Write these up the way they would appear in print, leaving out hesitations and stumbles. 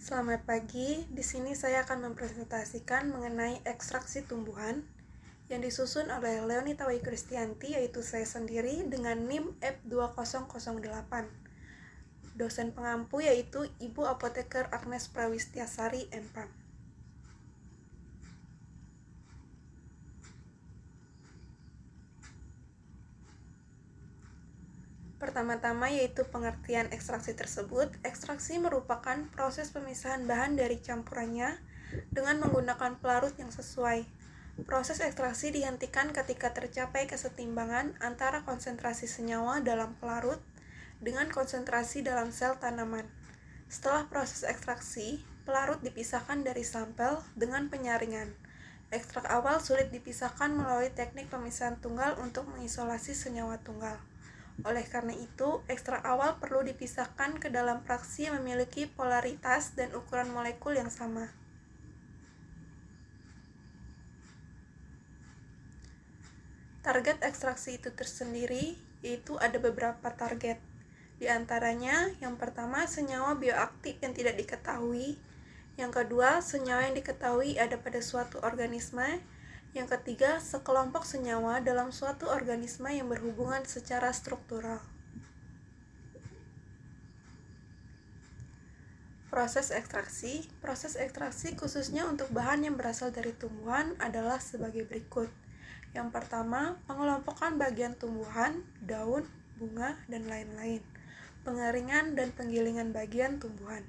Selamat pagi, di sini saya akan mempresentasikan mengenai ekstraksi tumbuhan yang disusun oleh Leonita Wai Kristianti, yaitu saya sendiri dengan NIM F2008. Dosen pengampu yaitu Ibu Apoteker Agnes Prawistiasari, MPAM. Pertama-tama yaitu pengertian ekstraksi tersebut. Ekstraksi merupakan proses pemisahan bahan dari campurannya dengan menggunakan pelarut yang sesuai. Proses ekstraksi dihentikan ketika tercapai kesetimbangan antara konsentrasi senyawa dalam pelarut dengan konsentrasi dalam sel tanaman. Setelah proses ekstraksi, pelarut dipisahkan dari sampel dengan penyaringan. Ekstrak awal sulit dipisahkan melalui teknik pemisahan tunggal untuk mengisolasi senyawa tunggal. Oleh karena itu, ekstrak awal perlu dipisahkan ke dalam fraksi yang memiliki polaritas dan ukuran molekul yang sama. Target ekstraksi itu tersendiri, yaitu ada beberapa target. Di antaranya, yang pertama, senyawa bioaktif yang tidak diketahui. Yang kedua, senyawa yang diketahui ada pada suatu organisme. Yang ketiga, sekelompok senyawa dalam suatu organisme yang berhubungan secara struktural. Proses ekstraksi khususnya untuk bahan yang berasal dari tumbuhan adalah sebagai berikut. Yang pertama, pengelompokan bagian tumbuhan, daun, bunga, dan lain-lain. Pengeringan dan penggilingan bagian tumbuhan.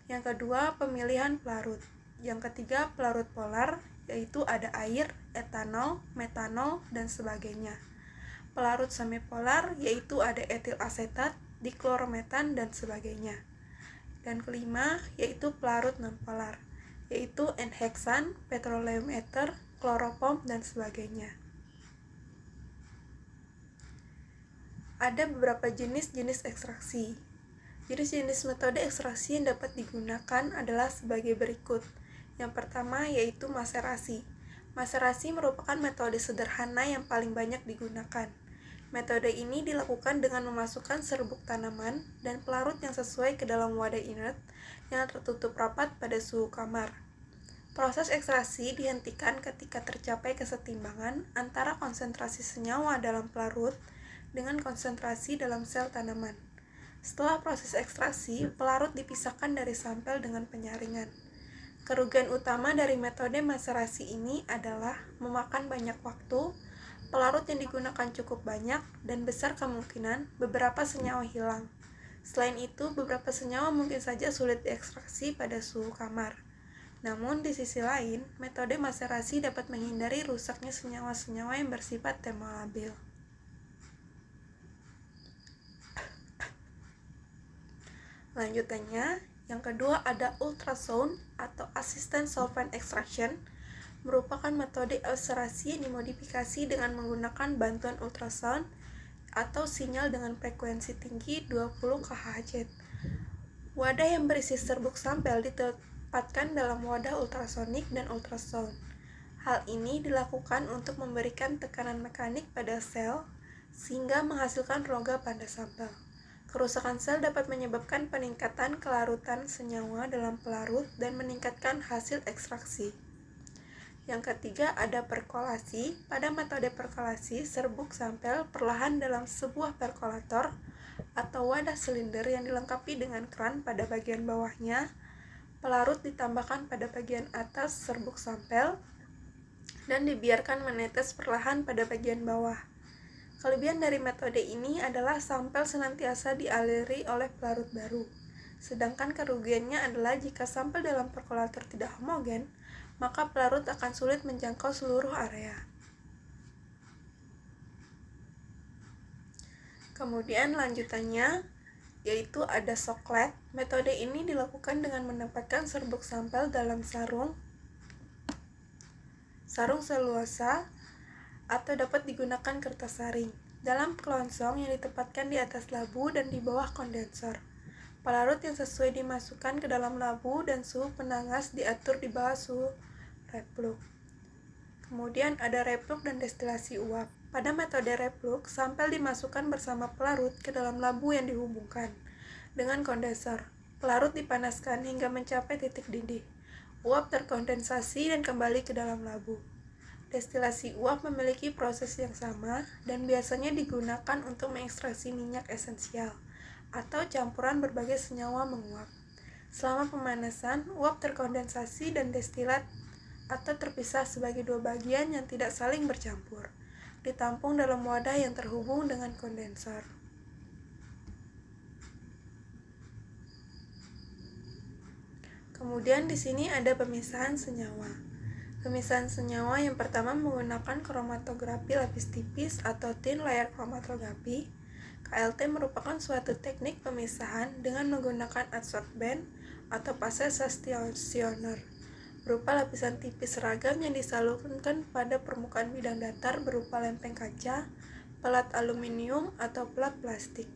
Yang kedua, pemilihan pelarut. Yang ketiga, pelarut polar, yaitu ada air, etanol, metanol, dan sebagainya. Pelarut semipolar, yaitu ada etil asetat, diklorometan, dan sebagainya. Dan kelima, yaitu pelarut nonpolar, yaitu N-heksan, petroleum ether, kloropom, dan sebagainya. Ada beberapa jenis-jenis ekstraksi. Jenis-jenis metode ekstraksi yang dapat digunakan adalah sebagai berikut. Yang pertama yaitu maserasi. Maserasi merupakan metode sederhana yang paling banyak digunakan. Metode ini dilakukan dengan memasukkan serbuk tanaman dan pelarut yang sesuai ke dalam wadah inert yang tertutup rapat pada suhu kamar. Proses ekstraksi dihentikan ketika tercapai kesetimbangan antara konsentrasi senyawa dalam pelarut dengan konsentrasi dalam sel tanaman. Setelah proses ekstraksi, pelarut dipisahkan dari sampel dengan penyaringan. Kerugian utama dari metode maserasi ini adalah memakan banyak waktu, pelarut yang digunakan cukup banyak, dan besar kemungkinan beberapa senyawa hilang. Selain itu, beberapa senyawa mungkin saja sulit diekstraksi pada suhu kamar. Namun, di sisi lain, metode maserasi dapat menghindari rusaknya senyawa-senyawa yang bersifat termolabil. Lanjutannya, yang kedua ada ultrasound atau assisted solvent extraction, merupakan metode ekstraksi yang dimodifikasi dengan menggunakan bantuan ultrasound atau sinyal dengan frekuensi tinggi 20 kHz. Wadah yang berisi serbuk sampel ditempatkan dalam wadah ultrasonik dan ultrasound. Hal ini dilakukan untuk memberikan tekanan mekanik pada sel sehingga menghasilkan rongga pada sampel. Kerusakan sel dapat menyebabkan peningkatan kelarutan senyawa dalam pelarut dan meningkatkan hasil ekstraksi. Yang ketiga ada perkolasi. Pada metode perkolasi, serbuk sampel perlahan dalam sebuah perkolator atau wadah silinder yang dilengkapi dengan keran pada bagian bawahnya. Pelarut ditambahkan pada bagian atas serbuk sampel dan dibiarkan menetes perlahan pada bagian bawah. Kelebihan dari metode ini adalah sampel senantiasa dialiri oleh pelarut baru. Sedangkan kerugiannya adalah jika sampel dalam perkolator tidak homogen, maka pelarut akan sulit menjangkau seluruh area. Kemudian lanjutannya yaitu ada soklet. Metode ini dilakukan dengan menempatkan serbuk sampel dalam sarung selulosa atau dapat digunakan kertas saring dalam kelongsong yang ditempatkan di atas labu dan di bawah kondensor. Pelarut yang sesuai dimasukkan ke dalam labu dan suhu penangas diatur di bawah suhu repluk. Kemudian ada repluk dan destilasi uap. Pada metode repluk, sampel dimasukkan bersama pelarut ke dalam labu yang dihubungkan dengan kondensor. Larut dipanaskan hingga mencapai titik didih. Uap terkondensasi dan kembali ke dalam labu. Destilasi uap memiliki proses yang sama dan biasanya digunakan untuk mengekstraksi minyak esensial atau campuran berbagai senyawa menguap. Selama pemanasan, uap terkondensasi dan destilat atau terpisah sebagai dua bagian yang tidak saling bercampur, ditampung dalam wadah yang terhubung dengan kondensor. Kemudian di sini ada pemisahan senyawa. Pemisahan senyawa yang pertama menggunakan kromatografi lapis tipis atau thin layer chromatography. KLT merupakan suatu teknik pemisahan dengan menggunakan adsorbent atau fase stasioner, berupa lapisan tipis seragam yang disalurkan pada permukaan bidang datar berupa lempeng kaca, pelat aluminium, atau pelat plastik.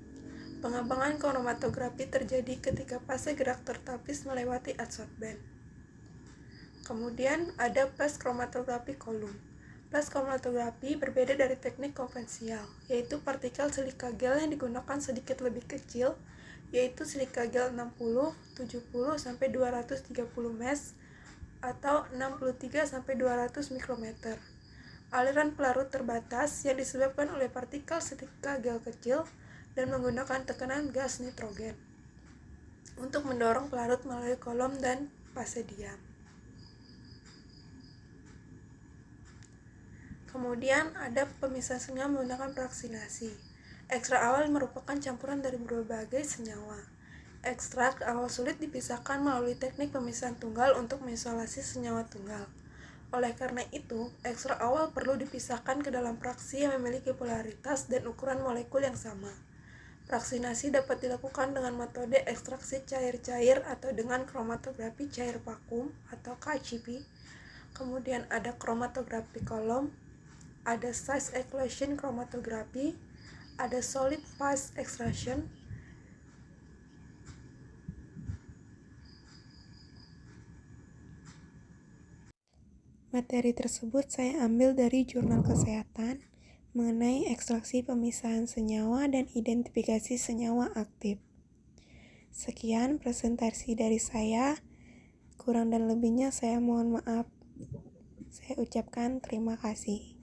Pengembangan kromatografi terjadi ketika fase gerak tertapis melewati adsorbent. Kemudian ada flash kromatografi kolom. Flash kromatografi berbeda dari teknik konvensional, yaitu partikel silika gel yang digunakan sedikit lebih kecil, yaitu silika gel 60, 70 sampai 230 mes atau 63 sampai 200 mikrometer. Aliran pelarut terbatas yang disebabkan oleh partikel silika gel kecil dan menggunakan tekanan gas nitrogen untuk mendorong pelarut melalui kolom dan fase diam. Kemudian ada pemisahan senyawa menggunakan fraksinasi. Ekstrak awal merupakan campuran dari berbagai senyawa. Ekstrak awal sulit dipisahkan melalui teknik pemisahan tunggal untuk mengisolasi senyawa tunggal. Oleh karena itu, ekstrak awal perlu dipisahkan ke dalam fraksi yang memiliki polaritas dan ukuran molekul yang sama. Fraksinasi dapat dilakukan dengan metode ekstraksi cair-cair atau dengan kromatografi cair vakum atau KCP. Kemudian ada kromatografi kolom, ada size exclusion chromatography, ada solid phase extraction. Materi tersebut saya ambil dari Jurnal Kesehatan mengenai ekstraksi pemisahan senyawa dan identifikasi senyawa aktif. Sekian presentasi dari saya. Kurang dan lebihnya saya mohon maaf. Saya ucapkan terima kasih.